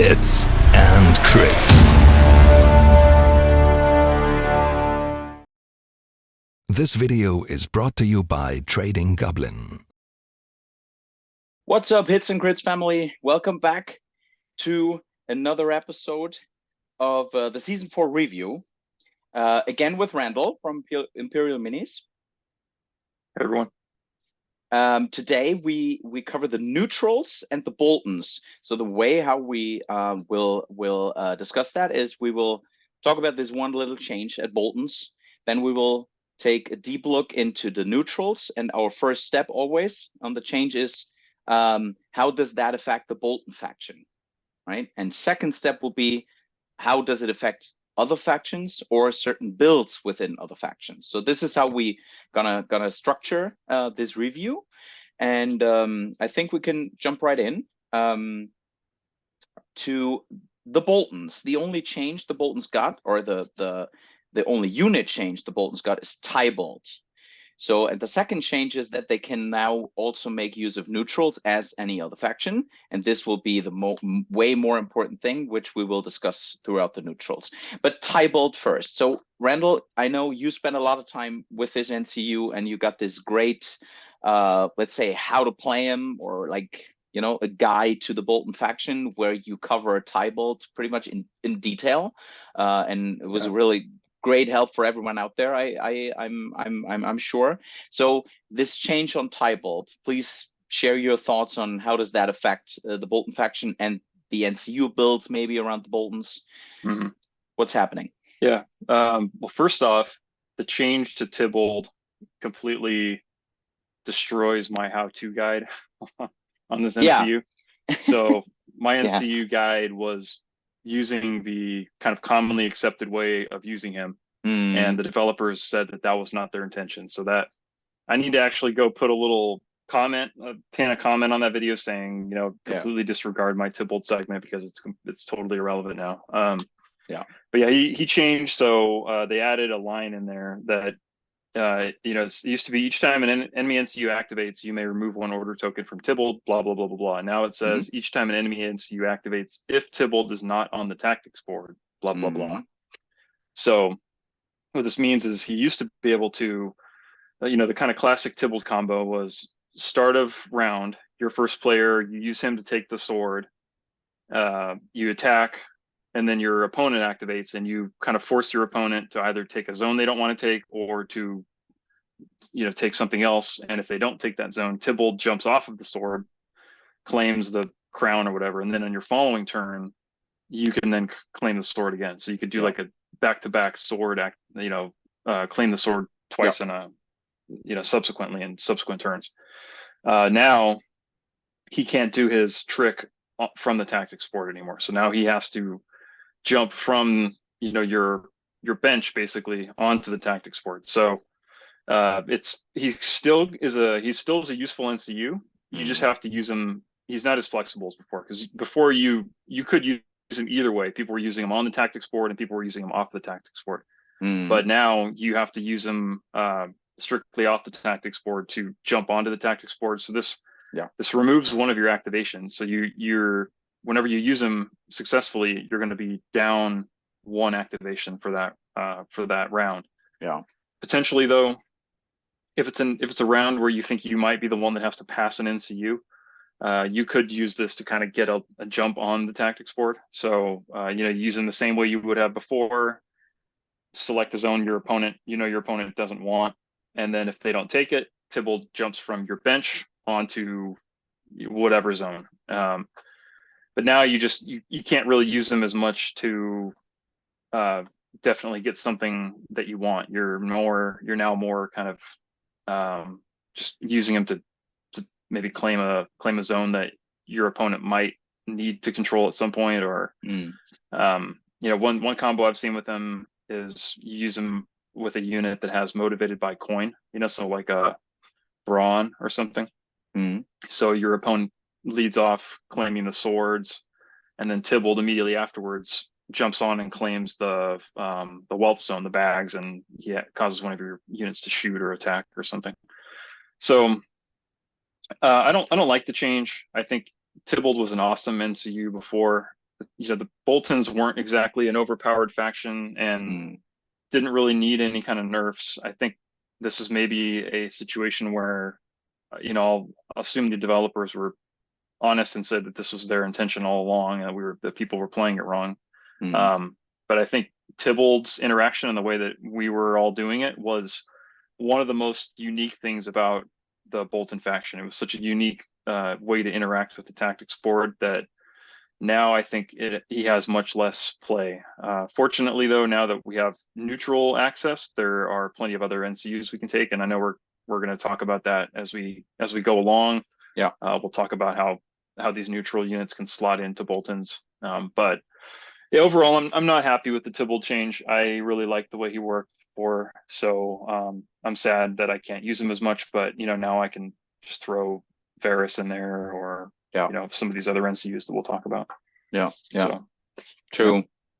Hits and Crits. This video is brought to you by Trading Goblin. What's up, Hits and Crits family? Welcome back to another episode of the Season 4 review. Again with Randall from Imperial Minis. Hey everyone. Today we cover the neutrals and the Boltons. So the way how we will discuss that is we will talk about this one little change at Boltons. Then we will take a deep look into the neutrals, and our first step always on the change is how does that affect the Bolton faction, right? And second step will be how does it affect other factions or certain builds within other factions. So this is how we gonna structure this review, and I think we can jump right in to the Boltons. The only change the Boltons got, or the only unit change the Boltons got, is Tybald. So, and the second change is that they can now also make use of neutrals as any other faction, and this will be the way more important thing, which we will discuss throughout the neutrals. But Tybald first. So, Randall, I know you spent a lot of time with this NCU, and you got this great, let's say, how to play him, or like, you know, a guide to the Bolton faction where you cover Tybald pretty much in detail, and it was a really great help for everyone out there. I'm sure. So this change on Tybald, please share your thoughts on how does that affect the Bolton faction and the NCU builds maybe around the Boltons. Mm-hmm. What's happening? Yeah. Well, first off, the change to Tybald completely destroys my how-to guide on this NCU. So my NCU guide was using the kind of commonly accepted way of using him, and the developers said that was not their intention. So that I need to actually go put a little comment, pin a comment on that video saying, you know, completely disregard my Tybald segment because it's totally irrelevant now. But yeah, he changed. So they added a line in there that you know, it used to be each time an enemy NCU activates, you may remove one order token from Tybald, blah, blah, blah, blah, blah. Now it says each time an enemy NCU activates, if Tybald is not on the tactics board, blah, blah, blah. So what this means is he used to be able to, you know, the kind of classic Tybald combo was start of round, your first player, you use him to take the sword, you attack, and then your opponent activates, and you kind of force your opponent to either take a zone they don't want to take or to, you know, take something else. And if they don't take that zone, Tybald jumps off of the sword, claims the crown or whatever, and then on your following turn, you can then claim the sword again. So you could do like a back-to-back sword act, you know, claim the sword twice in a, you know, subsequently in subsequent turns. Now he can't do his trick from the tactics board anymore. So now he has to jump from, you know, your bench basically onto the tactics board. So he still is a useful NCU. You just have to use him. He's not as flexible as before, because before you could use him either way. People were using him on the tactics board and people were using him off the tactics board. But now you have to use him strictly off the tactics board to jump onto the tactics board. So this removes one of your activations. So you're whenever you use them successfully, you're going to be down one activation for that round. Potentially though, if it's a round where you think you might be the one that has to pass an NCU, you could use this to kind of get a jump on the tactics board. So you know, using the same way you would have before, select a zone your opponent doesn't want, and then if they don't take it, Tybald jumps from your bench onto whatever zone. But now you can't really use them as much to definitely get something that you want. You're now more kind of just using them to maybe claim a zone that your opponent might need to control at some point, or you know, one combo I've seen with them is you use them with a unit that has motivated by coin, you know, so like a brawn or something. So your opponent leads off claiming the swords, and then Tybald immediately afterwards jumps on and claims the wealth zone, the bags, and he causes one of your units to shoot or attack or something. So I don't like the change. I think Tybald was an awesome NCU before. the Boltons weren't exactly an overpowered faction and didn't really need any kind of nerfs. I think this was maybe a situation where, I'll assume the developers were honest and said that this was their intention all along, and that people were playing it wrong. But I think Tybald's interaction and the way that we were all doing it was one of the most unique things about the Bolton faction. It was such a unique way to interact with the tactics board that now I think he has much less play. Fortunately, though, now that we have neutral access, there are plenty of other NCUs we can take, and I know we're going to talk about that as we go along. Yeah, we'll talk about how these neutral units can slot into Boltons. But yeah, overall, I'm not happy with the Tybald change. I really like the way he worked before, so I'm sad that I can't use him as much. But now I can just throw Varys in there, or some of these other NCUs that we'll talk about. Yeah. So,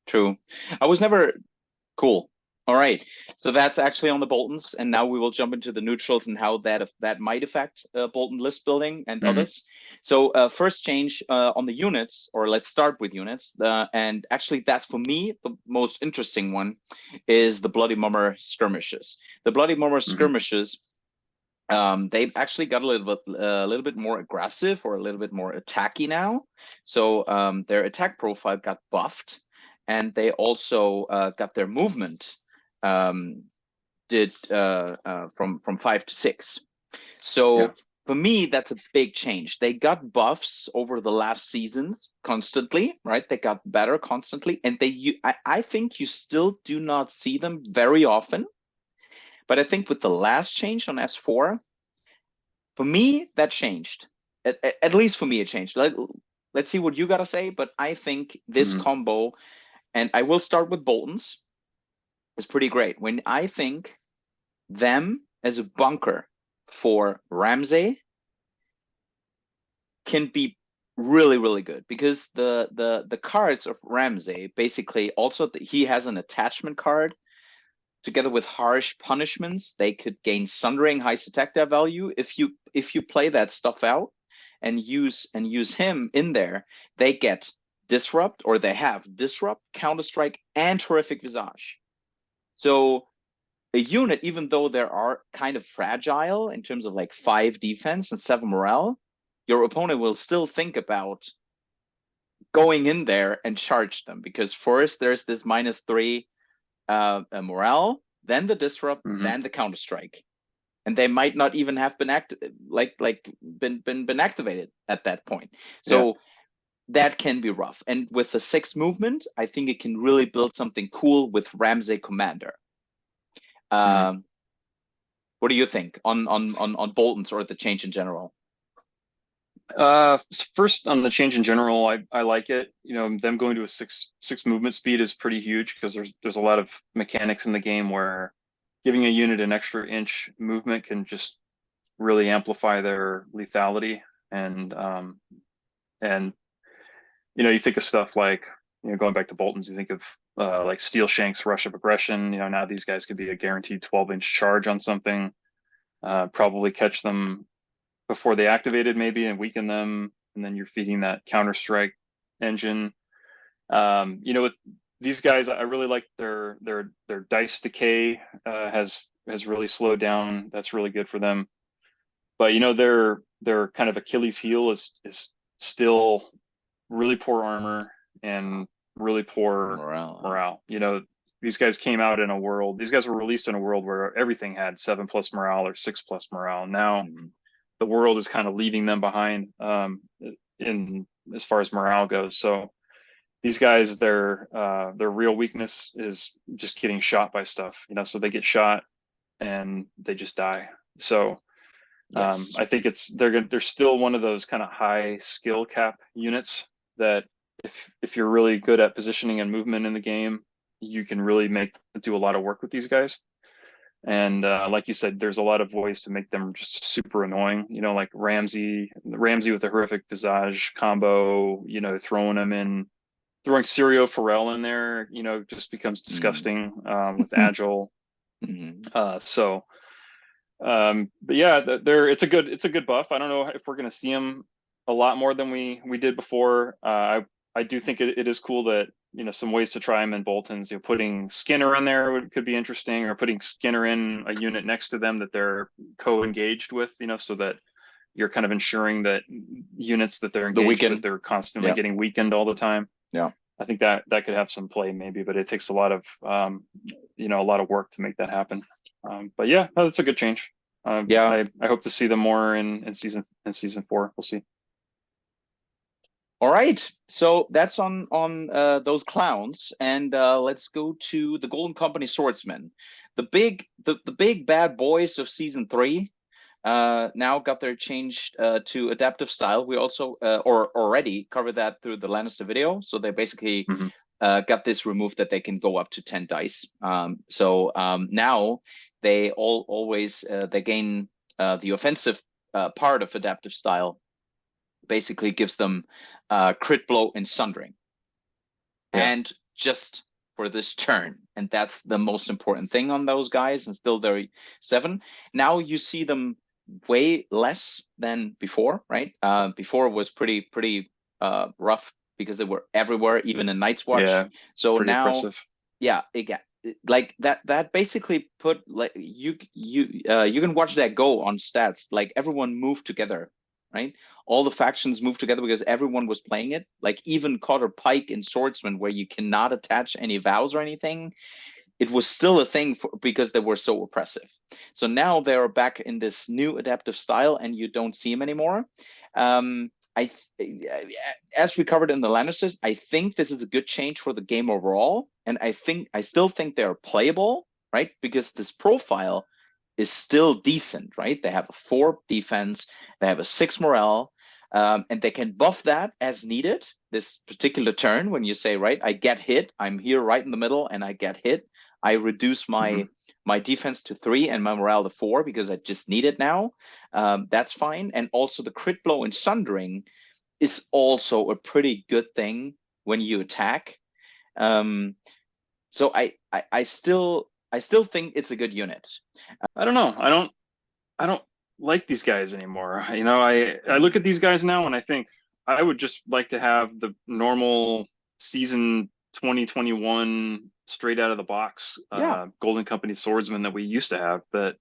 True. I was never cool. All right, so that's actually on the Boltons, and now we will jump into the neutrals and how that might affect Bolton list building and others. So first change on the units, or let's start with units, and actually that's for me the most interesting one, is the Bloody Mummer skirmishes. The Bloody Mummer skirmishes, they've actually got a little bit more aggressive, or a little bit more attacky now. So their attack profile got buffed, and they also got their movement did from 5 to 6. So for me, that's a big change. They got buffs over the last seasons constantly, right? They got better constantly, and I think you still do not see them very often. But I think with the last change on S4, for me, that changed. At least for me, it changed. Let's see what you got to say. But I think this combo, and I will start with Boltons, is pretty great. When I think them as a bunker for Ramsay can be really, really good, because the cards of Ramsay basically also, he has an attachment card. Together with harsh punishments, they could gain Sundering, high attack value. If you play that stuff out and use him in there, they get disrupt, or they have disrupt, counterstrike, and horrific visage. So a unit, even though they are kind of fragile in terms of like 5 defense and 7 morale, your opponent will still think about going in there and charge them, because first there's this -3 morale, then the disrupt, then the counterstrike, and they might not even have been been activated at that point. So that can be rough. And with the 6 movement, I think it can really build something cool with Ramsay Commander. What do you think on Boltons, or the change in general? First, on the change in general, I like it. Them going to a six movement speed is pretty huge, because there's a lot of mechanics in the game where giving a unit an extra inch movement can just really amplify their lethality. And you think of stuff like, going back to Boltons, you think of like Steel Shank's Rush of Aggression. Now these guys could be a guaranteed 12-inch charge on something, probably catch them before they activated maybe and weaken them, and then you're feeding that counter-strike engine. With these guys, I really like their dice decay has really slowed down. That's really good for them. But their kind of Achilles heel is still really poor armor and really poor morale. These guys came out in a world, these guys were released in a world where everything had 7+ morale or 6+ morale. Now the world is kind of leaving them behind in as far as morale goes. So these guys, their real weakness is just getting shot by stuff. So they get shot and they just die. So I think they're still one of those kind of high skill cap units that if you're really good at positioning and movement in the game, you can really do a lot of work with these guys. And like you said, there's a lot of ways to make them just super annoying. Like Ramsay with the horrific visage combo. Throwing Sirio Pharrell in there, just becomes disgusting with agile. But yeah, it's a good buff. I don't know if we're going to see him a lot more than we did before. I I do think it is cool that, some ways to try them in Boltons, putting Skinner in there could be interesting, or putting Skinner in a unit next to them that they're co-engaged with, so that you're kind of ensuring that units that they're engaged with, they're constantly getting weakened all the time. Yeah. I think that could have some play maybe, but it takes a lot of, a lot of work to make that happen. But yeah, that's a good change. I hope to see them more in season 4. We'll see. All right, so that's on those clowns, and let's go to the Golden Company swordsmen, the big bad boys of season 3. Now got their change to adaptive style. We also already covered that through the Lannister video. So they basically got this removed, that they can go up to 10 dice. So now they always they gain the offensive part of adaptive style. Basically gives them crit blow and sundering, and just for this turn, and that's the most important thing on those guys. And still they're 7. Now you see them way less than before, right? Before was pretty rough because they were everywhere, even in Night's Watch. Yeah, so now impressive. Like that basically put, like, you can watch that go on stats. Like, everyone moved together, right? All the factions moved together because everyone was playing it. Like, even Cotter Pike and Swordsman, where you cannot attach any vows or anything, it was still a thing because they were so oppressive. So now they're back in this new adaptive style, and you don't see them anymore. As we covered in the Lannisters, I think this is a good change for the game overall, and I still think they're playable, right? Because this profile is still decent, right? They have a 4 defense, they have a 6 morale, and they can buff that as needed. This particular turn, when you say, right, I get hit, I'm here right in the middle, and I get hit, I reduce my my defense to 3 and my morale to 4 because I just need it now. That's fine. And also the crit blow and sundering is also a pretty good thing when you attack. So I still think it's a good unit. I don't know. I don't like these guys anymore. I look at these guys now and I think I would just like to have the normal season 2021 straight out of the box Golden Company swordsman that we used to have, that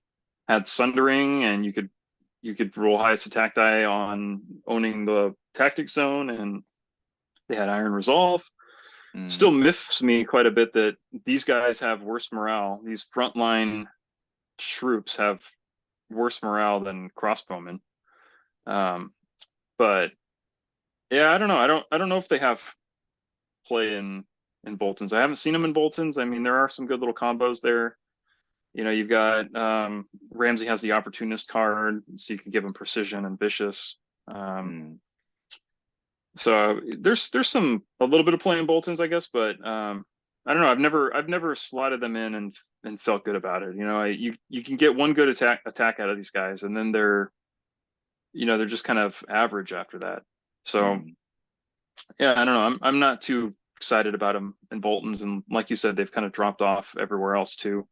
had sundering, and you could roll highest attack die on owning the tactic zone, and they had iron resolve. Still miffs me quite a bit that these guys have worse morale. These frontline troops have worse morale than crossbowmen. But yeah, I don't know. I don't know if they have play in Boltons. I haven't seen them in Boltons. I mean, there are some good little combos there. You've got Ramsey has the opportunist card, so you can give him precision and vicious. So there's a little bit of play in Boltons, I guess, but I don't know. I've never slotted them in and felt good about it. You can get one good attack out of these guys, and then they're just kind of average after that. So yeah, I don't know. I'm not too excited about them in Boltons, and like you said, they've kind of dropped off everywhere else too.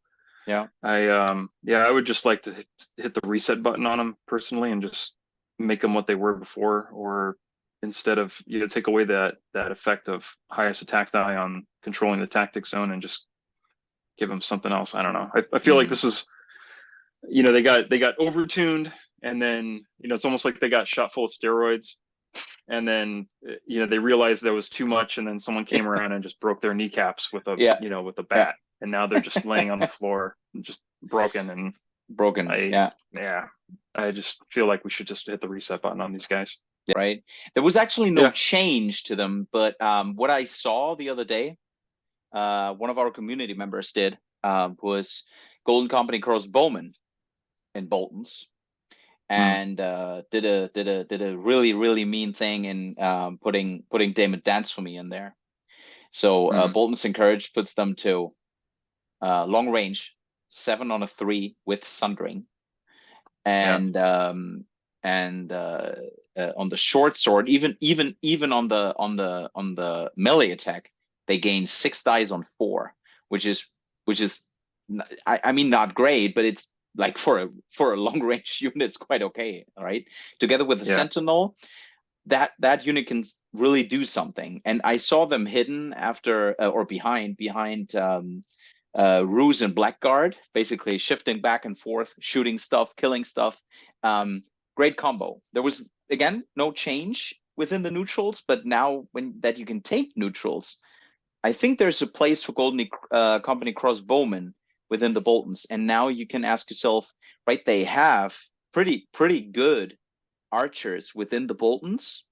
Yeah. I would just like to hit the reset button on them personally and just make them what they were before, or instead of take away that effect of highest attack die on controlling the tactic zone and just give them something else. I don't know. I feel like this is, they got overtuned, and then it's almost like they got shot full of steroids, and then they realized there was too much, and then someone came around and just broke their kneecaps with a with a bat, and now they're just laying on the floor, just broken. I just feel like we should just hit the reset button on these guys. Right. There was actually no change to them, but what I saw the other day, one of our community members did, was Golden Company crossbowmen in Boltons, and did a really mean thing in putting Damon Dance for me in there. So Boltons Encouraged puts them to long range, 7 on a 3 with sundering, and on the short sword, even on the melee attack, they gain 6 dice on 4, which is I mean, not great, but it's like for a long range unit, it's quite okay. All right, together with the Sentinel, that unit can really do something. And I saw them hidden after or behind Ruse and Blackguard, basically shifting back and forth, shooting stuff, killing stuff. Great combo. There was again no change within the neutrals, but now when that you can take neutrals, I think there's a place for Golden Company crossbowmen within the Boltons, and now you can ask yourself, right? They have pretty good archers within the Boltons,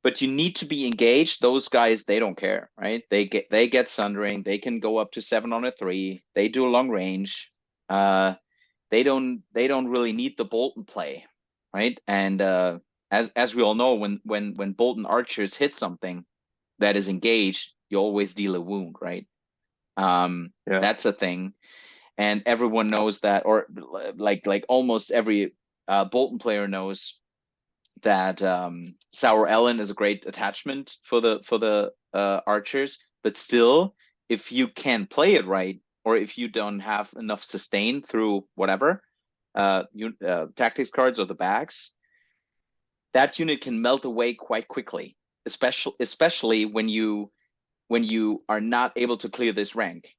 but you need to be engaged. Those guys, they don't care, right? They get sundering. They can go up to 7 on a 3. They do long range. They don't really need the Bolton play, right? And as we all know, when Bolton archers hit something that is engaged, you always deal a wound, right? That's a thing, and everyone knows that, or like almost every Bolton player knows that Sour Ellen is a great attachment for the archers. But still, if you can't play it right, or if you don't have enough sustain through whatever tactics cards or the bags, that unit can melt away quite quickly, especially when you are not able to clear this rank,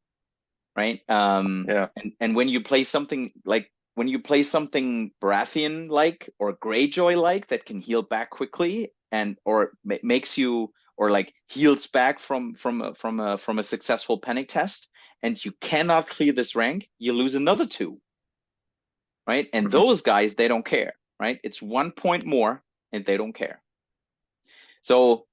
right? And when you play something like Baratheon like or Greyjoy like that can heal back quickly, and or makes you, or like heals back from a successful panic test, and you cannot clear this rank, you lose another 2, right? And those guys, they don't care, right? It's 1 point more and they don't care. So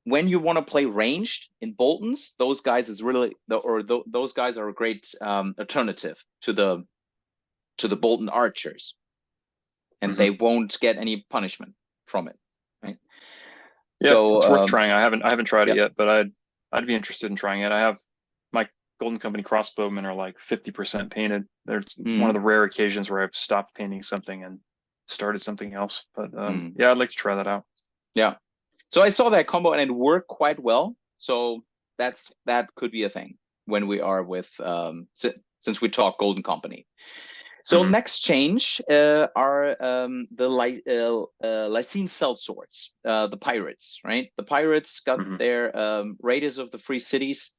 when you want to play ranged in Boltons, those guys is really those guys are a great alternative to the Bolton archers, and they won't get any punishment from it, right? Yeah, so it's worth trying. I haven't tried it yet, but I'd be interested in trying it. I have my Golden Company crossbowmen are like 50% painted. There's one of the rare occasions where I've stopped painting something and started something else. But yeah, I'd like to try that out. Yeah. So I saw that combo and it worked quite well. So that could be a thing when we are with since we talk Golden Company. So next change are the Lysine sellswords, the pirates, right? The pirates got their radius of the free cities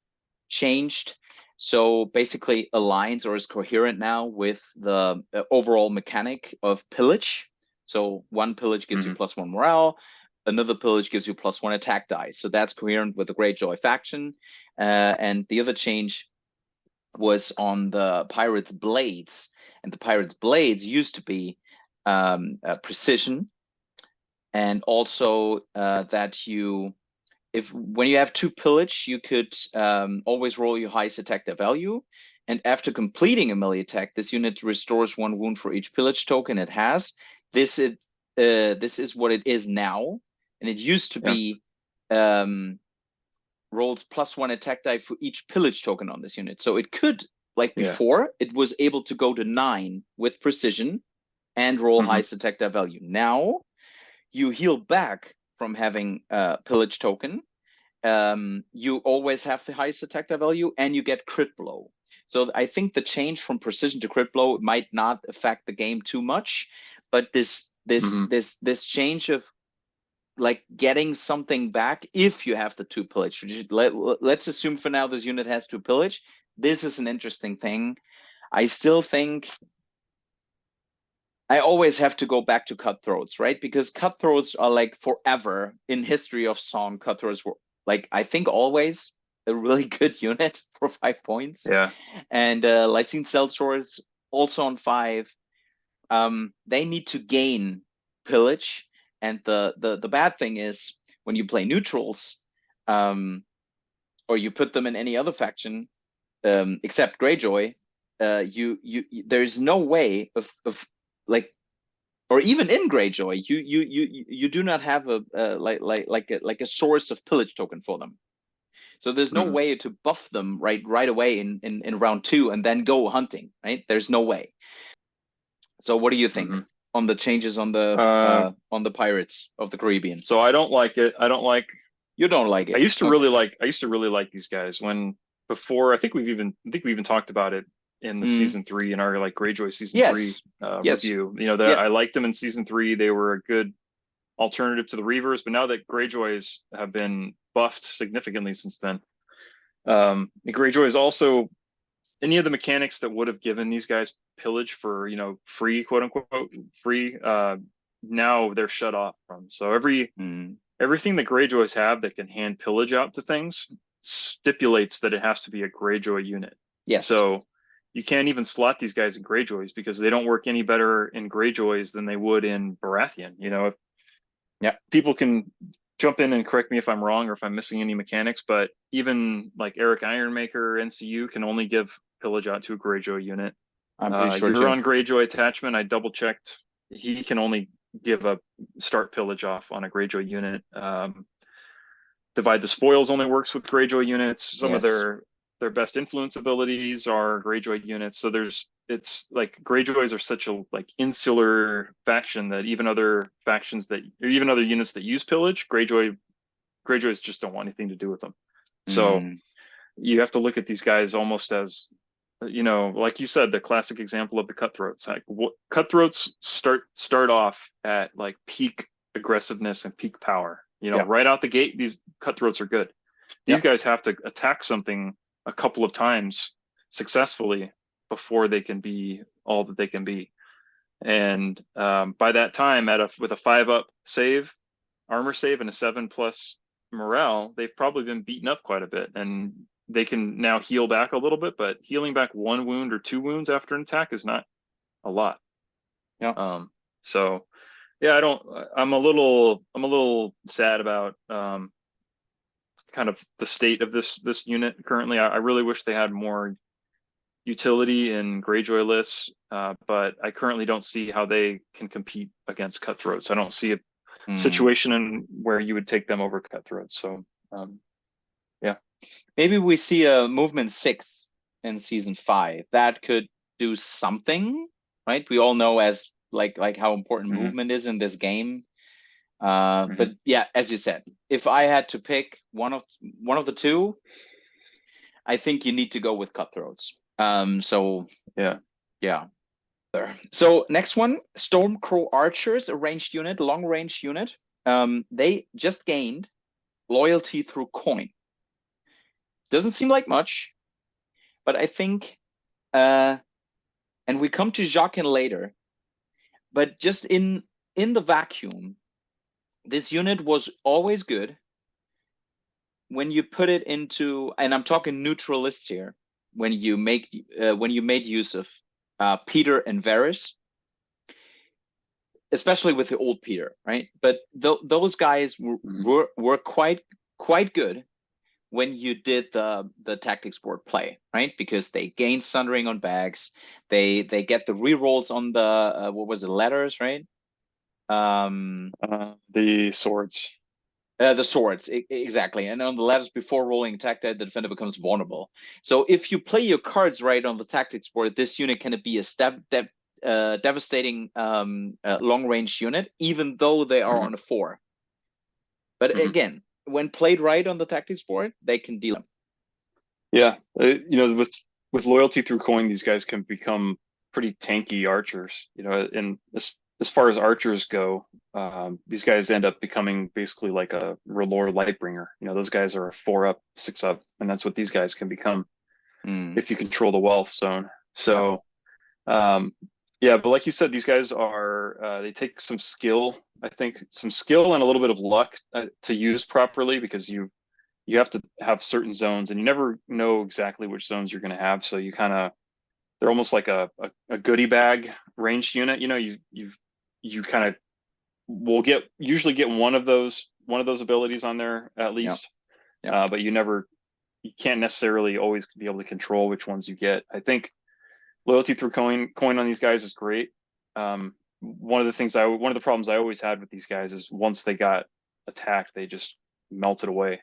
changed. So basically aligns or is coherent now with the overall mechanic of pillage. So 1 pillage gives you +1 morale. Another pillage gives you +1 attack dice. So that's coherent with the Greyjoy faction. And the other change was on the Pirates' Blades. And the Pirates' Blades used to be precision. And also that when you have 2 pillage, you could always roll your highest attack value. And after completing a melee attack, this unit restores 1 wound for each pillage token it has. This is what it is now. And it used to be rolls +1 attack die for each pillage token on this unit. So it could, like before, it was able to go to 9 with precision and roll highest attack die value. Now you heal back from having a pillage token. You always have the highest attack die value and you get crit blow. So I think the change from precision to crit blow might not affect the game too much, but this change of like getting something back if you have the 2 pillage. Let's assume for now this unit has 2 pillage. This is an interesting thing. I still think I always have to go back to cutthroats, right? Because cutthroats are like forever in history of Song. Cutthroats were like, I think always a really good unit for 5 points. Yeah. And Lysine sellswords also on 5. They need to gain pillage. And the bad thing is when you play neutrals, or you put them in any other faction, except Greyjoy, there's no way of like, or even in Greyjoy, you do not have a source of pillage token for them. So there's no way to buff them right away in round 2 and then go hunting, right? There's no way. So what do you think on the changes on the Pirates of the Caribbean? So I don't like it. You don't like it. I used to really like these guys before. I think we even talked about it in the season 3 in our like Greyjoy season 3 review. You know, I liked them in season 3. They were a good alternative to the Reavers, but now that Greyjoys have been buffed significantly since then, the Greyjoys also, any of the mechanics that would have given these guys pillage for, you know, free, quote unquote, free, now they're shut off from. So everything that Greyjoys have that can hand pillage out to things stipulates that it has to be a Greyjoy unit. Yes. So you can't even slot these guys in Greyjoys because they don't work any better in Greyjoys than they would in Baratheon. You know, if people can jump in and correct me if I'm wrong or if I'm missing any mechanics, but even like Eric Ironmaker NCU can only give pillage out to a Greyjoy unit. I'm pretty sure you're on Greyjoy attachment. I double checked. He can only give a start pillage off on a Greyjoy unit. Divide the Spoils only works with Greyjoy units. Some of their best influence abilities are Greyjoy units. So it's like Greyjoys are such a like insular faction that even other factions that, or even other units that use pillage, Greyjoys just don't want anything to do with them. So you have to look at these guys almost as, you know, like you said, the classic example of the cutthroats. Like cutthroats start off at like peak aggressiveness and peak power. You know, right out the gate, these cutthroats are good. These guys have to attack something a couple of times successfully before they can be all that they can be. And by that time, with a 5-up save, armor save, and a 7+ morale, they've probably been beaten up quite a bit, and they can now heal back a little bit. But healing back 1 wound or 2 wounds after an attack is not a lot. So yeah, I'm a little sad about kind of the state of this unit currently. I really wish they had more utility in Greyjoy lists, but I currently don't see how they can compete against cutthroats. I don't see a situation in where you would take them over cutthroats. So yeah, maybe we see a movement 6 in season 5 that could do something, right? We all know as like how important movement is in this game. But yeah, as you said, if I had to pick one of the two, I think you need to go with cutthroats. So yeah. So next one, Stormcrow Archers, a ranged unit, long range unit. They just gained loyalty through coin. Doesn't seem like much, but I think, and we come to Jaqen later, but just in the vacuum, this unit was always good when you put it into, and I'm talking neutralists here, when you made use of Peter and Varys, especially with the old Peter, right? But those guys were quite good when you did the tactics board play, right? Because they gain sundering on bags, they get the rerolls on the what was it, letters, right? The swords. The swords, exactly. And on the ladders before rolling attack, the defender becomes vulnerable. So if you play your cards right on the tactics board, this unit can be a devastating long range unit, even though they are on a 4. But again, when played right on the tactics board, they can deal them. Yeah, you know, with loyalty through coin, these guys can become pretty tanky archers. You know, and as far as archers go, these guys end up becoming basically like a R'hllor Lightbringer. You know, those guys are a 4-up, 6-up, and that's what these guys can become if you control the wealth zone. So, yeah, but like you said, these guys are they take some skill. I think some skill and a little bit of luck to use properly, because you have to have certain zones, and you never know exactly which zones you're going to have. So you they're almost like a goodie bag ranged unit. You know, you kind of will usually get one of those abilities on there at least, but you can't necessarily always be able to control which ones you get. I think loyalty through coin on these guys is great. One of the problems I always had with these guys is once they got attacked, they just melted away.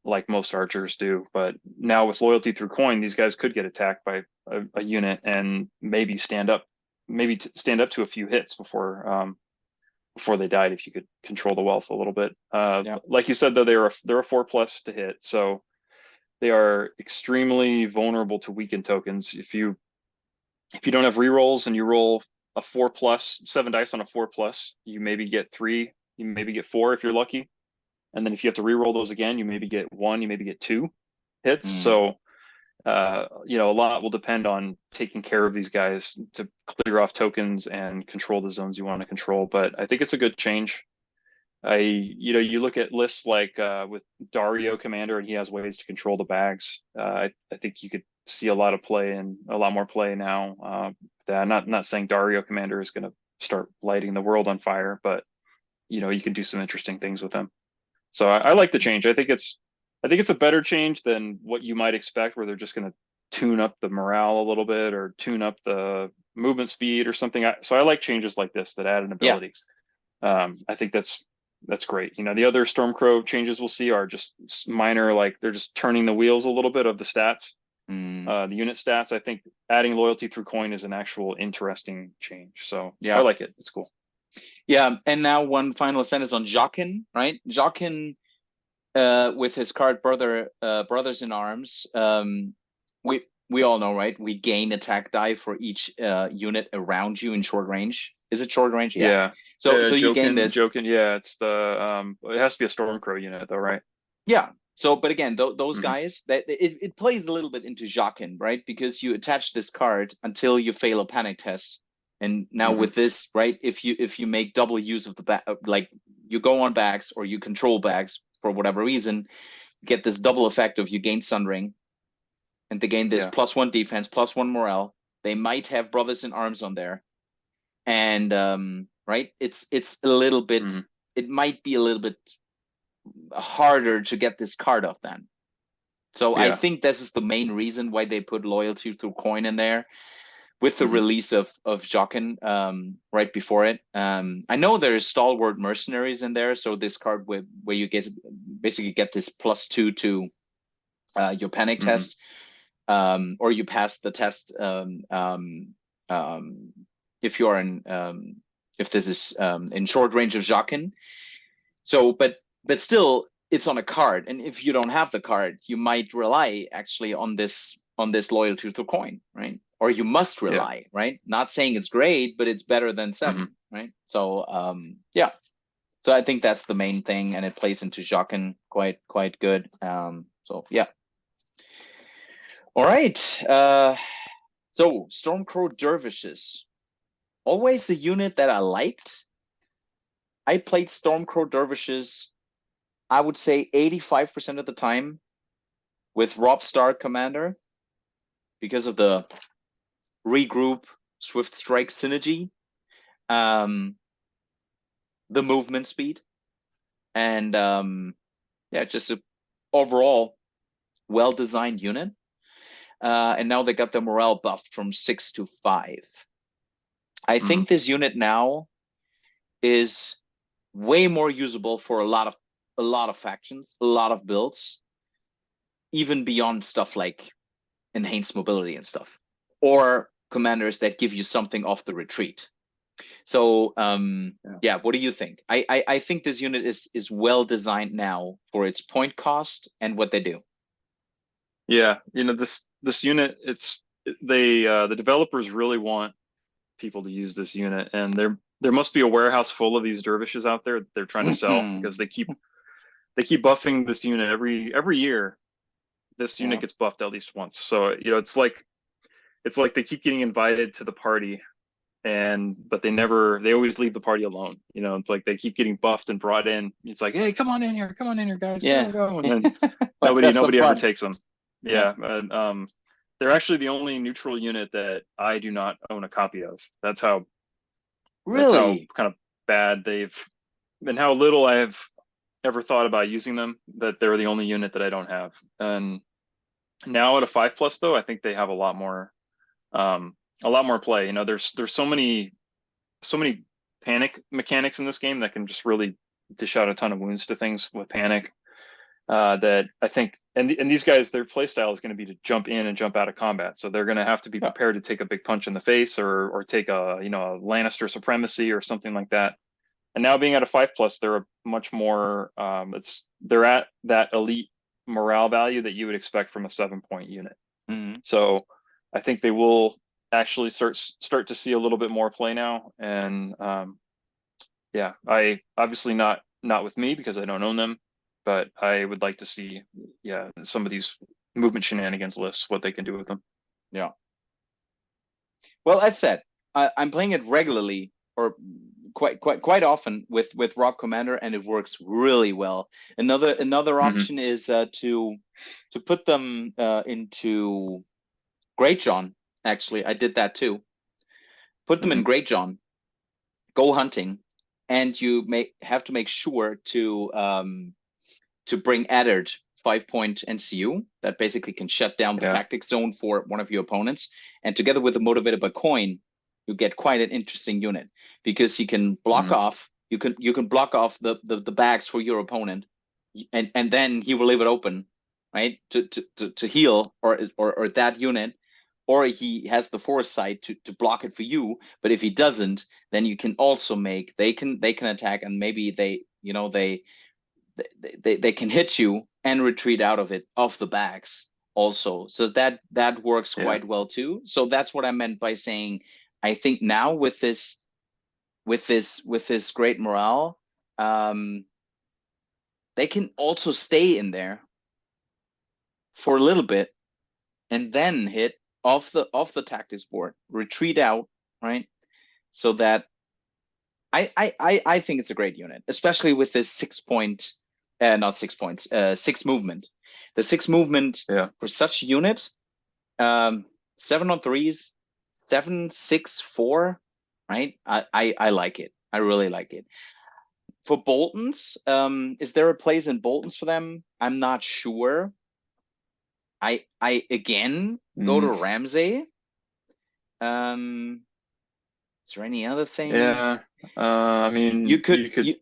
Like most archers do. But now with loyalty through coin, these guys could get attacked by a unit and maybe stand up to a few hits before they died, if you could control the wealth a little bit. Like you said, though, they're a 4+ to hit, so they are extremely vulnerable to weakened tokens. If you don't have rerolls and you roll a 4+, 7 dice on a 4+, you maybe get 3, you maybe get 4 if you're lucky. And then if you have to re-roll those again, you maybe get 1, you maybe get 2 hits. So, you know, a lot will depend on taking care of these guys to clear off tokens and control the zones you want to control. But I think it's a good change. You know, you look at lists like with Dario Commander, and he has ways to control the bags. I think you could see a lot of play and a lot more play now. I'm not saying Dario Commander is going to start lighting the world on fire, but you know, you can do some interesting things with them. So I like the change. I think it's a better change than what you might expect, where they're just going to tune up the morale a little bit or tune up the movement speed or something. So I like changes like this that add an ability. I think that's great. You know, the other Stormcrow changes we'll see are just minor, like they're just turning the wheels a little bit of the stats, the unit stats. I think adding loyalty through coin is an actual interesting change. So yeah, I like it. It's cool. Yeah, and now one final sentence on Jaqen, right? Jaqen, with his card Brothers in Arms, we all know, right? We gain attack die for each unit around you in short range. Is it short range? Yeah. So you gain this. Jaqen, yeah, it's the it has to be a Stormcrow unit though, right? Yeah. So, but again, those guys, that it plays a little bit into Jaqen, right? Because you attach this card until you fail a panic test. And now with this, right, if you make double use of the like you go on bags or you control bags for whatever reason, you get this double effect of you gain Sundering, and they gain this +1 defense, +1 morale. They might have Brothers in Arms on there, and right, it's a little bit, it might be a little bit harder to get this card off then. So I think this is the main reason why they put loyalty through coin in there, with the release of Jaqen right before it. I know there's Stalwart Mercenaries in there, so this card where you basically get this +2 to your panic test, or you pass the test if you're in if this is in short range of Jaqen. So, but still, it's on a card, and if you don't have the card, you might rely actually on this loyalty to coin, right? Or you must rely, right? Not saying it's great, but it's better than 7, right? So yeah. So I think that's the main thing, and it plays into Jaqen quite good. So yeah. All right. So Stormcrow Dervishes, always a unit that I liked. I played Stormcrow Dervishes, I would say 85% of the time with Rob Stark Commander, because of the regroup, swift strike synergy, the movement speed, and yeah, just a overall well-designed unit. And now they got the morale buffed from 6 to 5. I think this unit now is way more usable for a lot of factions, a lot of builds, even beyond stuff like enhanced mobility and stuff, or commanders that give you something off the retreat. So yeah, what do you think? I think this unit is well designed now for its point cost and what they do. Yeah, you know, this unit, the developers really want people to use this unit, and there must be a warehouse full of these dervishes out there they're trying to sell, because they keep buffing this unit every year. This unit gets buffed at least once. So, you know, it's like they keep getting invited to the party, but they always leave the party alone. You know, it's like they keep getting buffed and brought in. It's like, hey, come on in here, guys. Yeah. Go. And then nobody ever takes them. Yeah. And they're actually the only neutral unit that I do not own a copy of. That's how kind of bad and how little I have ever thought about using them, that they're the only unit that I don't have. And now at a 5+ though, I think they have a lot more play. You know, there's so many panic mechanics in this game that can just really dish out a ton of wounds to things with panic, that I think, and these guys, their play style is going to be to jump in and jump out of combat. So they're going to have to be prepared to take a big punch in the face, or take a Lannister supremacy or something like that. And now being at a 5+, they're a much more they're at that elite morale value that you would expect from a 7-point unit. So I think they will actually start to see a little bit more play now. And yeah, I obviously not with me because I don't own them, but I would like to see, yeah, some of these movement shenanigans lists, what they can do with them. Yeah. Well, as said, I'm playing it regularly or quite often with Rock Commander, and it works really well. Another option is to put them into Great John. Actually, I did that too. Put them in Great John, go hunting, and you have to make sure to bring Eddard 5-point NCU that basically can shut down the tactic zone for one of your opponents. And together with the Motivated by Coin, you get quite an interesting unit because he can block off. You can block off the bags for your opponent, and then he will leave it open, right, to heal or that unit, or he has the foresight to block it for you. But if he doesn't, then you can also make they can attack, and maybe they can hit you and retreat out of it off the bags also. So that works quite well too. So that's what I meant by saying I think now with this great morale, they can also stay in there for a little bit and then hit off the tactics board, retreat out, right? So that I think it's a great unit, especially with this 6 point, not 6 points, 6 movement. The 6 movement for such a unit, 7 on 3s, 7, 6, 4, right? I like it. I really like it. For Boltons, is there a place in Boltons for them? I'm not sure. I again go to Ramsey. Is there any other thing? Yeah, I mean, you could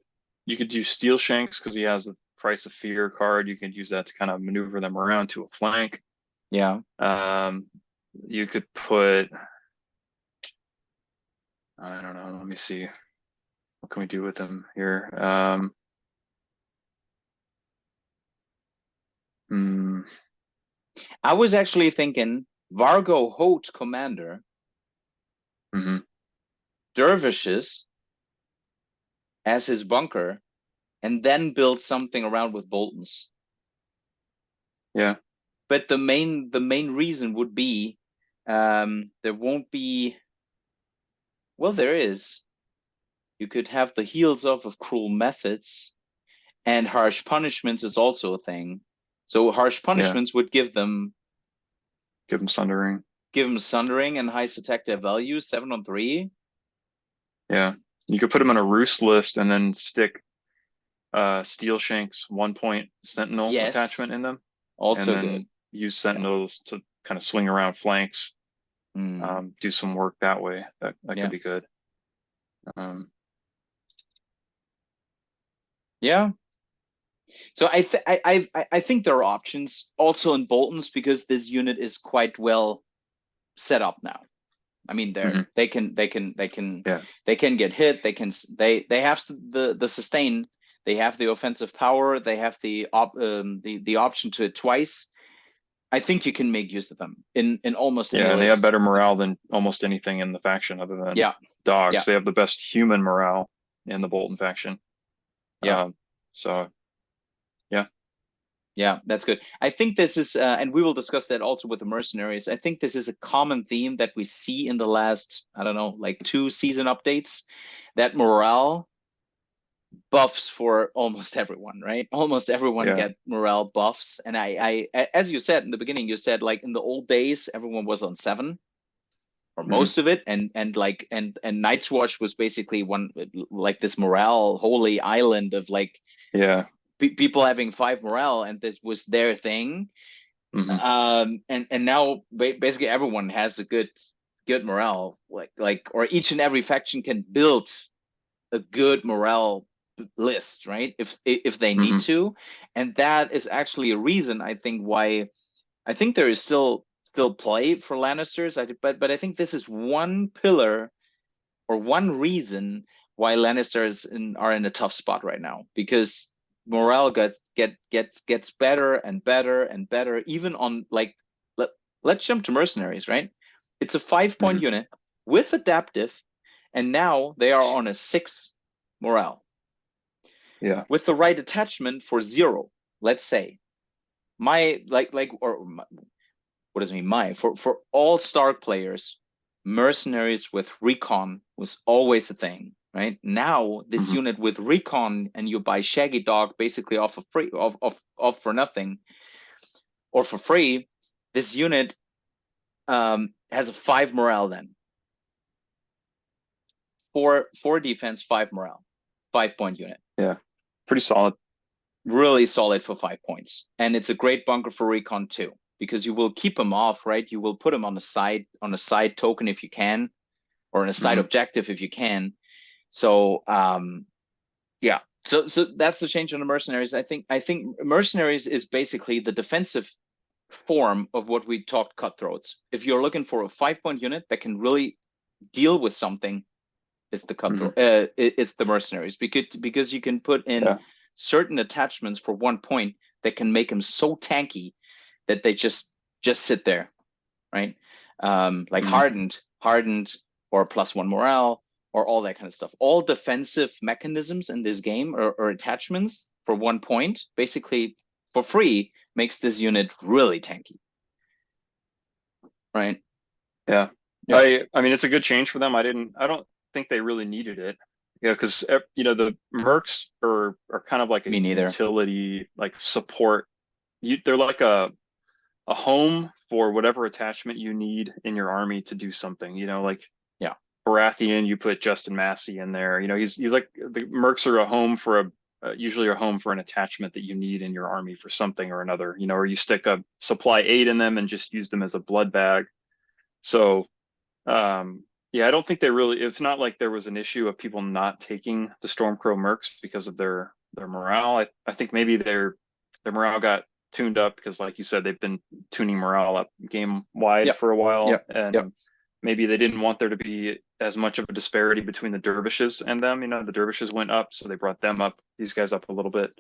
do Steel Shanks because he has the Price of Fear card. You can use that to kind of maneuver them around to a flank. Yeah. You could put, I don't know. Let me see. What can we do with them here? I was actually thinking Vargo Hote Commander, Dervishes as his bunker, and then build something around with Boltons. Yeah. But the main reason would be there won't be, well, there is. You could have the heals off of Cruel Methods, and Harsh Punishments is also a thing. So Harsh Punishments would give them Sundering. Give them Sundering and high detective value, 7 on 3. Yeah. You could put them on a Roost list and then stick Steel Shanks 1-point Sentinel attachment in them. Also and then good. Use Sentinels to kind of swing around flanks, do some work that way. That could be good. Yeah. So I think there are options also in Boltons because this unit is quite well set up now. I mean, they can get hit. They have the sustain. They have the offensive power. They have the option to hit twice. I think you can make use of them in almost any list. They have better morale than almost anything in the faction other than dogs. They have the best human morale in the Bolton faction. So yeah, that's good. I think this is, and we will discuss that also with the mercenaries. I think this is a common theme that we see in the last, I don't know, like 2 season updates, that morale buffs for almost everyone, right? Almost everyone get morale buffs. And I, as you said in the beginning, you said like in the old days, everyone was on 7 or most of it. And Night's Watch was basically one, like this morale holy island of like, people having 5 morale, and this was their thing. And now basically everyone has a good morale, like or each and every faction can build a good morale list, right, if they need to. And that is actually a reason I think why I think there is still play for Lannisters. But I think this is one pillar or one reason why Lannisters are in a tough spot right now, because morale gets better and better and better, even on like let's jump to mercenaries, right? It's a 5-point unit with adaptive, and now they are on a 6 morale. Yeah. With the right attachment for 0, let's say, what does it mean? For all Stark players, mercenaries with recon was always a thing, right? Now this unit with recon, and you buy Shaggy Dog basically off for nothing or for free. This unit has a 5 morale then. 4 defense, 5 morale, 5-point unit. Yeah, pretty solid. Really solid for 5 points, and it's a great bunker for recon too, because you will keep them off, right? You will put them on a side token if you can, or in a side objective if you can. So yeah, so that's the change on the mercenaries. I think mercenaries is basically the defensive form of what we talked cutthroats. If you're looking for a 5-point unit that can really deal with something, it's the cutthroat. It's the mercenaries, because you can put in certain attachments for 1 point that can make them so tanky that they just sit there, right? Like hardened, or +1 morale, or all that kind of stuff. All defensive mechanisms in this game, or attachments for 1 point, basically for free, makes this unit really tanky, right? Yeah. I mean, it's a good change for them. I don't think they really needed it. Yeah, because the mercs are kind of like a utility, like support. They're like a home for whatever attachment you need in your army to do something. Like Baratheon, you put Justin Massey in there. He's like, the mercs are a home for usually a home for an attachment that you need in your army for something or another. Or you stick a supply 8 in them and just use them as a blood bag. So yeah, I don't think it's not like there was an issue of people not taking the Stormcrow mercs because of their morale. I think maybe their morale got tuned up because, like you said, they've been tuning morale up game wide for a while. And maybe they didn't want there to be as much of a disparity between the dervishes and them. The dervishes went up, so they brought them up, these guys up a little bit.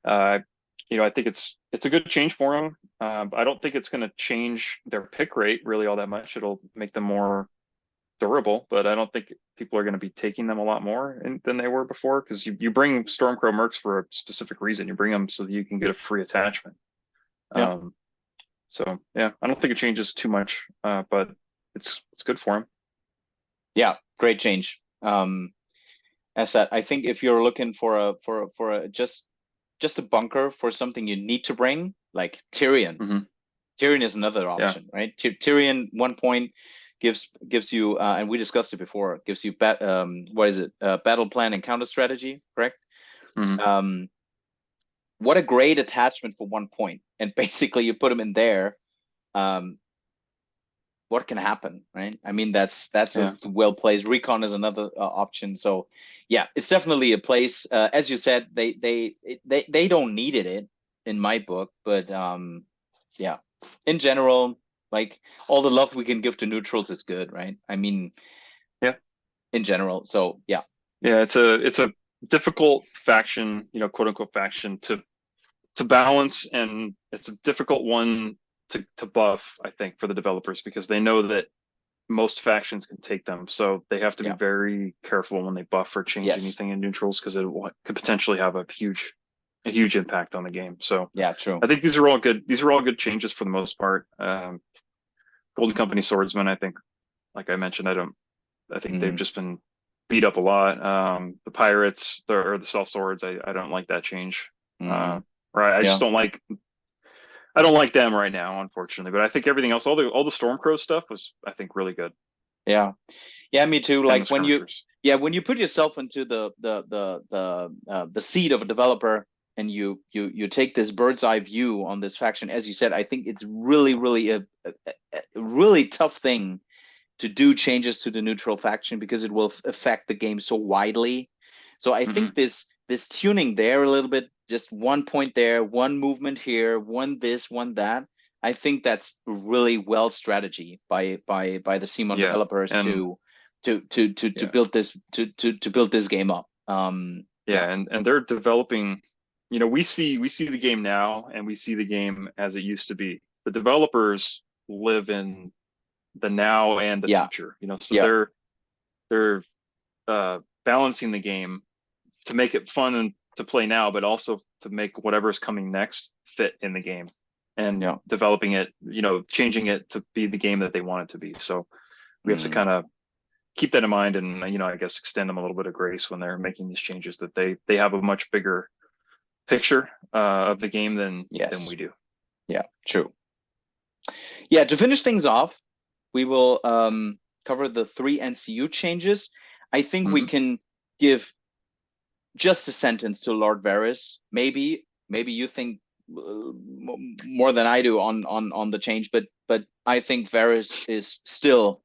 I think it's a good change for them. I don't think it's going to change their pick rate really all that much. It'll make them more durable, but I don't think people are going to be taking them a lot more than they were before, because you bring Stormcrow mercs for a specific reason. You bring them so that you can get a free attachment. So yeah, I don't think it changes too much, but it's good for them. Yeah, great change. As that, I think if you're looking for a just a bunker for something you need to bring, like Tyrion. Tyrion is another option, right? Tyrion 1 point gives you, and we discussed it before, gives you battle plan and counter strategy, correct? What a great attachment for 1 point, and basically you put them in there. What can happen, right? I mean, that's a well placed. Recon is another option. So yeah, it's definitely a place. As you said, they don't needed it in my book, but yeah, in general, like, all the love we can give to neutrals is good, right? I mean, in general. So yeah, it's a difficult faction, quote unquote faction to balance, and it's a difficult one to buff, I think, for the developers, because they know that most factions can take them, so they have to be very careful when they buff or change anything in neutrals, because it could potentially have a huge impact on the game. So yeah, true. I think these are all good changes for the most part. Golden Company swordsmen, I think, like I mentioned, I think they've just been beat up a lot. The pirates, or the sellswords, I don't like that change. Right, I just don't like. I don't like them right now, unfortunately. But I think everything else, all the Stormcrow stuff, was, I think, really good. Yeah, me too. Like when you put yourself into the seat of a developer, and you take this bird's eye view on this faction, as you said, I think it's really a really tough thing to do changes to the neutral faction, because it will affect the game so widely. So I think this tuning there a little bit, just 1 point there, 1 movement here, 1 this, 1 that. I think that's really well strategy by the CMON developers to build this game up. And they're developing. We see the game now, and we see the game as it used to be. The developers live in the now and the future. You know, so they're balancing the game to make it fun and to play now, but also to make whatever's coming next fit in the game, and developing it, you know, changing it to be the game that they want it to be. So we have to kind of keep that in mind, and, you know, I guess extend them a little bit of grace when they're making these changes, that they have a much bigger picture of the game than we do. Yeah, true. Yeah, to finish things off, we will cover the 3 NCU changes. I think we can give just a sentence to Lord Varys. Maybe you think more than I do on the change, but I think Varys is still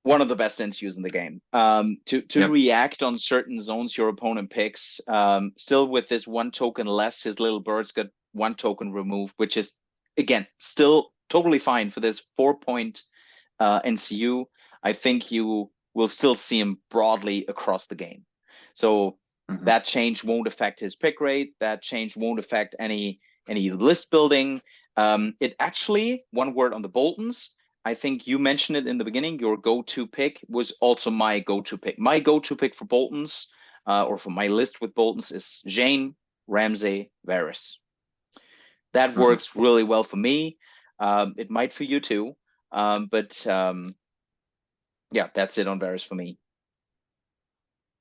one of the best NCUs in the game. To react on certain zones your opponent picks, still with this 1 token less, his little birds got 1 token removed, which is, again, still totally fine for this 4-point NCU. I think you will still see him broadly across the game. So that change won't affect his pick rate. That change won't affect any list building. It actually, one word on the Boltons, I think you mentioned it in the beginning, your go-to pick was also my go-to pick. My go-to pick for Boltons, or for my list with Boltons, is Jane, Ramsay, Varys. That works really well for me. It might for you too. But yeah, that's it on Varys for me.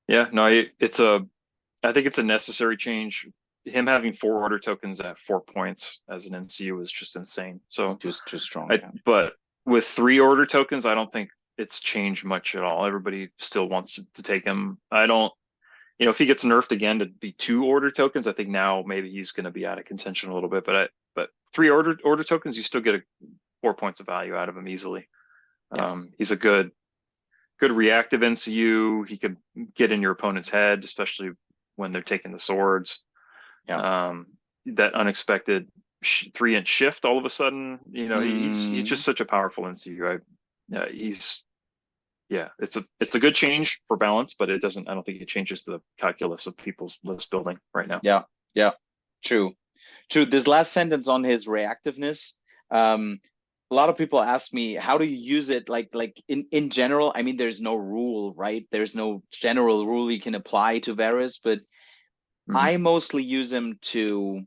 Yeah, no, I think it's a necessary change. Him having 4 order tokens at 4 points as an NCU is just insane. So just too strong. But with 3 order tokens, I don't think it's changed much at all. Everybody still wants to take him. I don't, you know, if he gets nerfed again to be 2 order tokens, I think now maybe he's going to be out of contention a little bit. But 3 order tokens, you still get 4 points of value out of him easily. He's a good reactive NCU. He could get in your opponent's head, especially when they're taking the swords. That unexpected 3-inch shift all of a sudden, you know, he's just such a powerful NCU. It's a good change for balance, but I don't think it changes the calculus of people's list building right now. True. This last sentence on his reactiveness, a lot of people ask me, how do you use it? Like in general, I mean, there's no rule, right? There's no general rule you can apply to Varys, but I mostly use him to,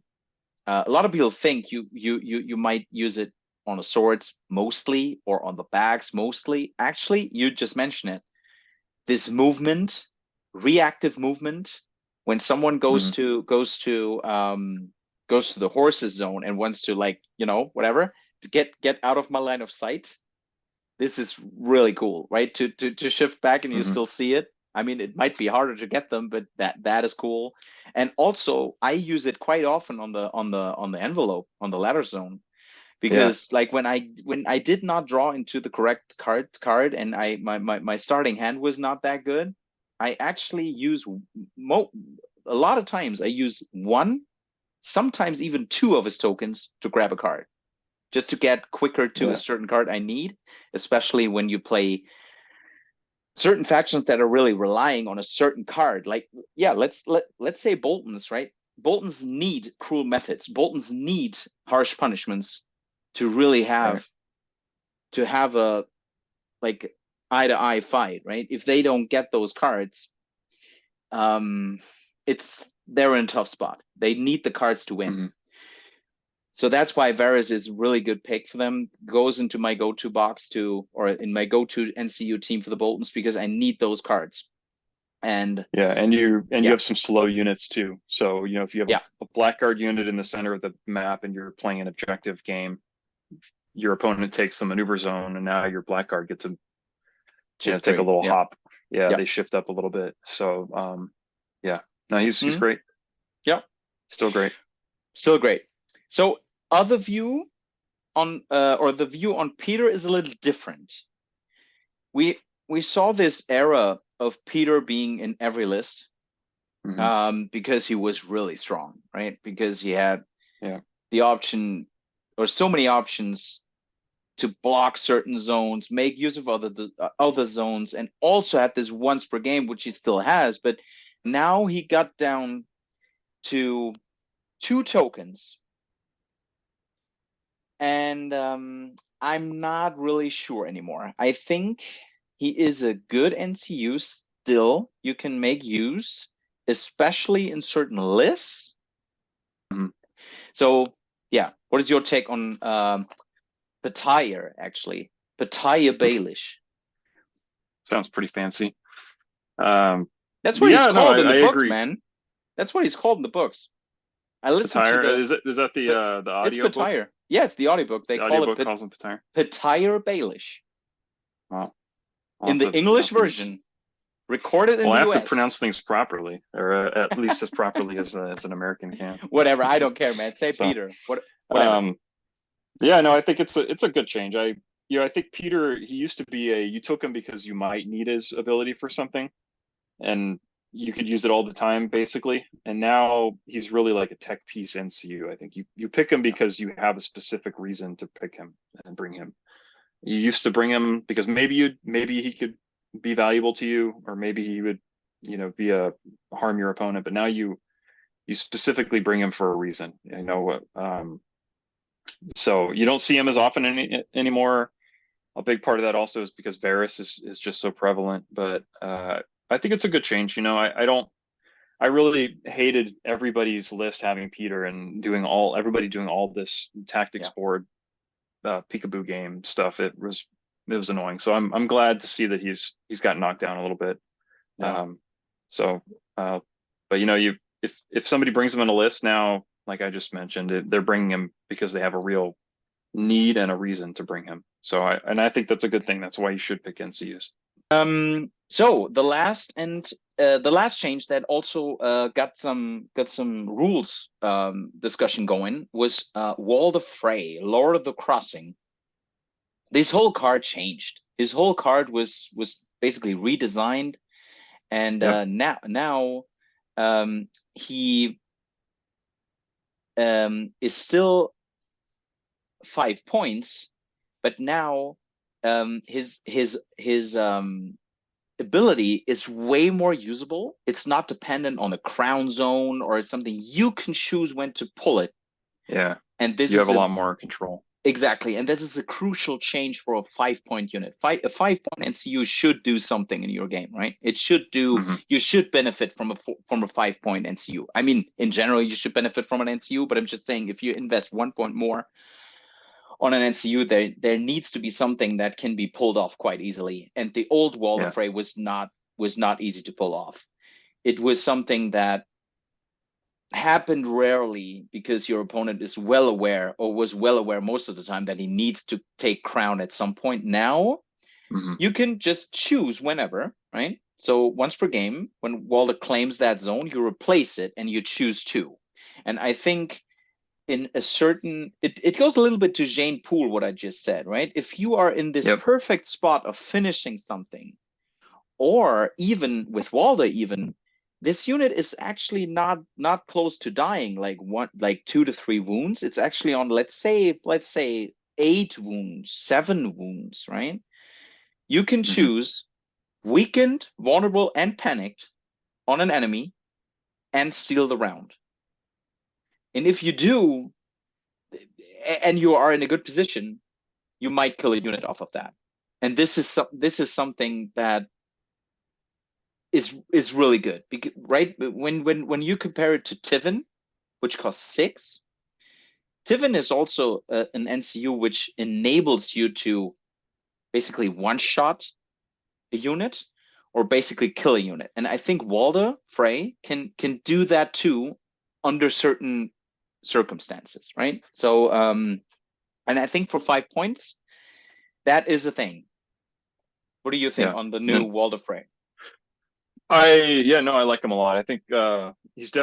a lot of people think you might use it on the swords mostly, or on the bags mostly. Actually, you just mentioned it. This movement, reactive movement, when someone goes to the horses zone and wants to, like, you know, whatever, to get out of my line of sight, this is really cool, right? To shift back and you still see it. I mean, it might be harder to get them, but that is cool. And also, I use it quite often on the envelope, on the ladder zone, because like when I did not draw into the correct card and my starting hand was not that good, I actually use a lot of times I use 1, sometimes even 2 of his tokens to grab a card, just to get quicker to a certain card I need, especially when you play certain factions that are really relying on a certain card. Like, let's say Boltons, right? Boltons need cruel methods. Boltons need harsh punishments to really have a, like, eye-to-eye fight, right? If they don't get those cards, they're in a tough spot. They need the cards to win. So that's why Varys is a really good pick for them. Goes into my go-to box or in my go-to NCU team for the Boltons, because I need those cards. And you have some slow units too. So, you know, if you have a blackguard unit in the center of the map and you're playing an objective game, your opponent takes the maneuver zone, and now your blackguard gets to take a little hop. They shift up a little bit. So he's great. Still great. So other view on the view on Peter is a little different. We saw this era of Peter being in every list because he was really strong, right? Because he had the option, or so many options, to block certain zones, make use of other zones, and also had this once per game, which he still has. But now he got down to 2 tokens. And I'm not really sure anymore. I think he is a good NCU still. You can make use, especially in certain lists. Mhm. So yeah, what is your take on Petire, actually? Petire Baelish. Sounds pretty fancy. That's what he's Yeah, no, called in the I book, agree. man. That's what he's called in the books. I listened to Petire, the is that the it's audio book? Petire. Yeah, it's the audiobook. They The call it audiobook calls him Petire. Petire Baelish Wow. in the English version, recorded in Well, the I have to US. pronounce things properly, or at least as properly as an American can. Whatever, I don't care, man. Say So, Peter. Whatever. Yeah, no, I think it's a good change. I think Peter, he used to be you took him because you might need his ability for something, and you could use it all the time, basically. And now he's really like a tech piece NCU. I think you pick him because you have a specific reason to pick him and bring him. You used to bring him because maybe he could be valuable to you, or maybe he would, be harm your opponent. But now you specifically bring him for a reason. So you don't see him as often anymore. A big part of that also is because Varys is just so prevalent. But I think it's a good change. I really hated everybody's list having Peter and everybody doing all this tactics board peekaboo game stuff. It was annoying. So I'm glad to see that he's got knocked down a little bit. Yeah. But if somebody brings him on a list now, like I just mentioned, they're bringing him because they have a real need and a reason to bring him. So I think that's a good thing. That's why you should pick NCUs. So the last change that also got some rules discussion going was Wall of Frey, Lord of the Crossing. This whole card changed. His whole card was basically redesigned, and now he is still 5 points, but now his ability is way more usable. It's not dependent on a crown zone or something. You can choose when to pull it. Yeah, and this you is have a lot more control. Exactly, and this is a crucial change for a 5-point unit. A 5-point NCU should do something in your game, right? It should do. You should benefit from a 5-point NCU. I mean, in general, you should benefit from an NCU, but I'm just saying if you invest 1 point more on an NCU, there needs to be something that can be pulled off quite easily. And the old Wall of Frey was not easy to pull off. It was something that happened rarely because your opponent is well aware, or was well aware most of the time, that he needs to take crown at some point. Now you can just choose whenever, right? So once per game, when Walder claims that zone, you replace it and you choose 2. And I think in a certain, it goes a little bit to Jane Poole, what I just said, right? If you are in this perfect spot of finishing something, or even with Walder, even this unit is actually not close to dying, like 2 to 3 wounds. It's actually on, let's say 8 wounds, 7 wounds, right? You can choose weakened, vulnerable, and panicked on an enemy and steal the round. And if you do, and you are in a good position, you might kill a unit off of that. And this is something that is really good, because, right? When you compare it to Tivin, which costs 6, Tivin is also an NCU which enables you to basically one-shot a unit or basically kill a unit. And I think Walder Frey can do that too under certain circumstances, right? So and I think for 5 points, that is a thing. What do you think on the new Walder Frey? I like him a lot. I think he's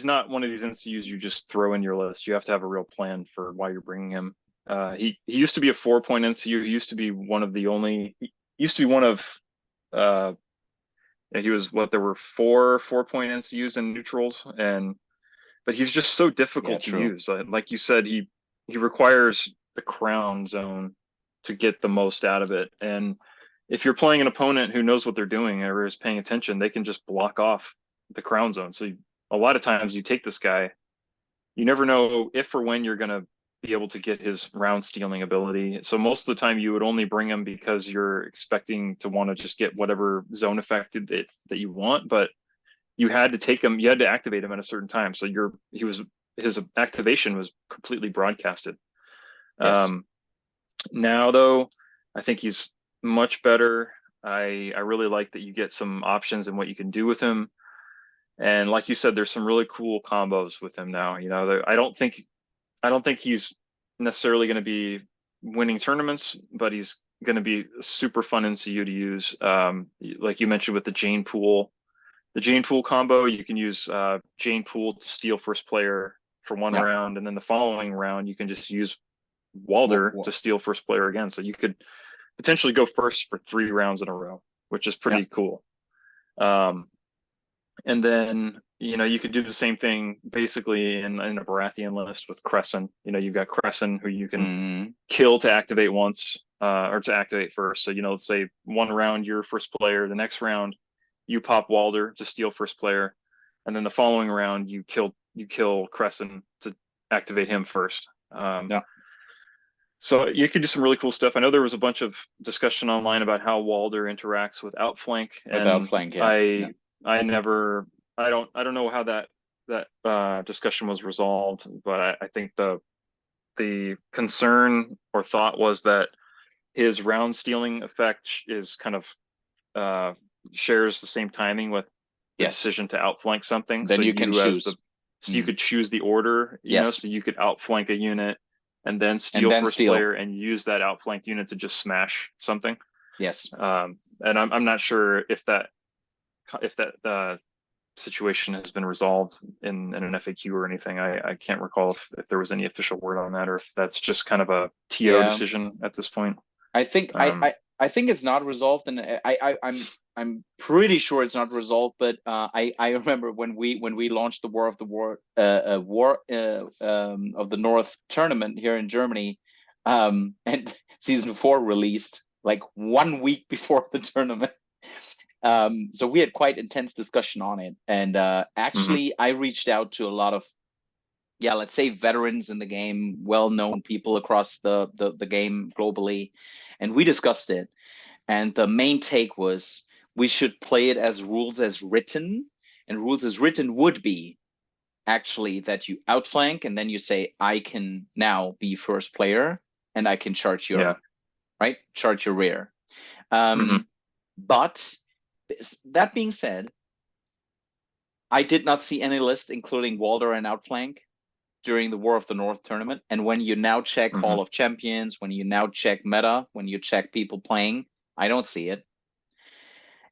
not one of these NCUs you just throw in your list. You have to have a real plan for why you're bringing him. He used to be a 4-point NCU. He used to be one of he was there were 4-point NCUs and neutrals, but he's just so difficult to use. Like you said, he requires the crown zone to get the most out of it. And if you're playing an opponent who knows what they're doing or is paying attention, they can just block off the crown zone. So a lot of times you take this guy, you never know if or when you're going to be able to get his round stealing ability. So most of the time you would only bring him because you're expecting to want to just get whatever zone affected that you want, but you had to take him, you had to activate him at a certain time. So his activation was completely broadcasted. Yes. Now though, I think he's much better. I really like that you get some options in what you can do with him. And like you said, there's some really cool combos with him now. You know, I don't think he's necessarily going to be winning tournaments, but he's going to be a super fun NCU to use. Like you mentioned with the Jane Pool combo, you can use Jane Pool to steal first player for one round, and then the following round you can just use Walder to steal first player again. So you could potentially go first for 3 rounds in a row, which is pretty cool. And then, you know, you could do the same thing basically in a Baratheon list with Crescent. You know, you've got Crescent who you can kill to activate once, or to activate first. So, you know, let's say one round you're first player, the next round you pop Walder to steal first player, and then the following round you kill Crescent to activate him first. So you could do some really cool stuff. I know there was a bunch of discussion online about how Walder interacts with Outflank. I don't know how that discussion was resolved, but I think the concern or thought was that his round stealing effect is kind of shares the same timing with the decision to outflank something. Then so you can choose. You could choose the order, you know, so you could outflank a unit and then steal first player and use that outflanked unit to just smash something. Yes. And I'm not sure if that situation has been resolved in an FAQ or anything. I can't recall if there was any official word on that, or if that's just kind of a TO decision at this point. I think I think it's not resolved, and I'm pretty sure it's not resolved. But I remember when we launched the War of the North tournament here in Germany, and season 4 released like 1 week before the tournament. So we had quite intense discussion on it, and actually I reached out to a lot of, let's say veterans in the game, well-known people across the game globally, and we discussed it. And the main take was we should play it as rules as written, and rules as written would be actually that you outflank, and then you say, I can now be first player, and I can charge your charge your rear. But that being said, I did not see any list including Walder and outflank during the War of the North tournament. And when you now check Hall of Champions, when you now check meta, when you check people playing, I don't see it.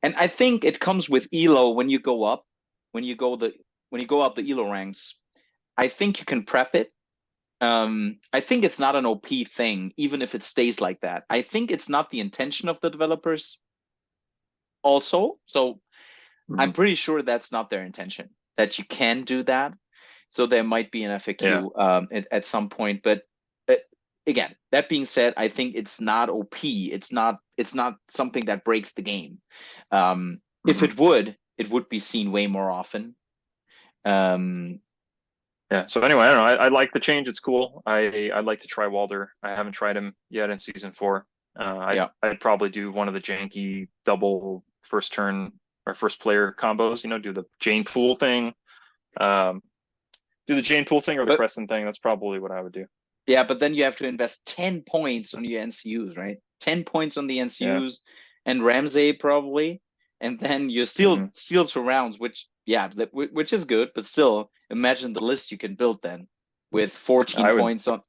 And I think it comes with elo when you go up, when you go up the elo ranks. I think you can prep it. I think it's not an OP thing, even if it stays like that. I think it's not the intention of the developers also. So I'm pretty sure that's not their intention, that you can do that. So there might be an FAQ at some point. But again, that being said, I think it's not OP. It's not something that breaks the game. If it would be seen way more often. So anyway, I don't know. I like the change. It's cool. I'd like to try Walder. I haven't tried him yet in season 4. I'd probably do one of the janky double first turn or first player combos. You know, do the Jane Pool thing. Do the Jane Pool thing or the Crescent thing. That's probably what I would do. Yeah, but then you have to invest 10 points on your NCUs, right? 10 points on the NCUs and Ramsey probably, and then you still steal 2 rounds, which is good, but still imagine the list you can build then with 14 points on.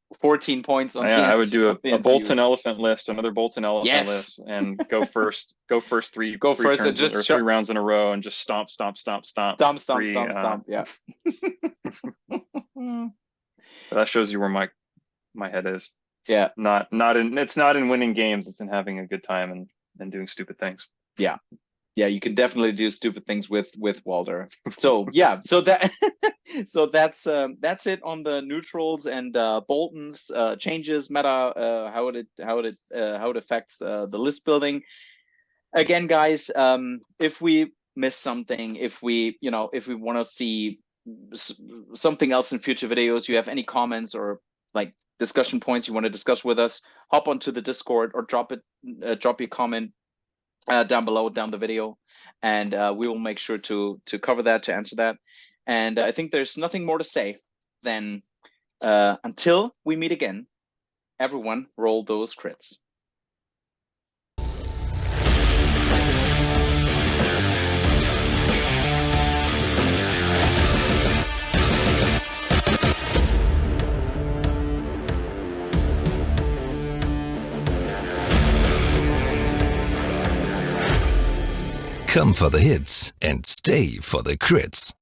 I would do a Bolton Elephant list, another Bolton Elephant list, and go first 3 rounds in a row and just stomp. Yeah. That shows you where my head is. Yeah. It's not in winning games, it's in having a good time and doing stupid things. Yeah. Yeah, you can definitely do stupid things with Walder. So so that's it on the neutrals and Boltons changes, meta, how it affects the list building. Again, guys, if we miss something, if we want to see something else in future videos, you have any comments or like discussion points you want to discuss with us, hop onto the Discord or drop your comment down below, down the video, and we will make sure to cover that, to answer that. And I think there's nothing more to say than until we meet again, everyone roll those crits. Come for the hits and stay for the crits.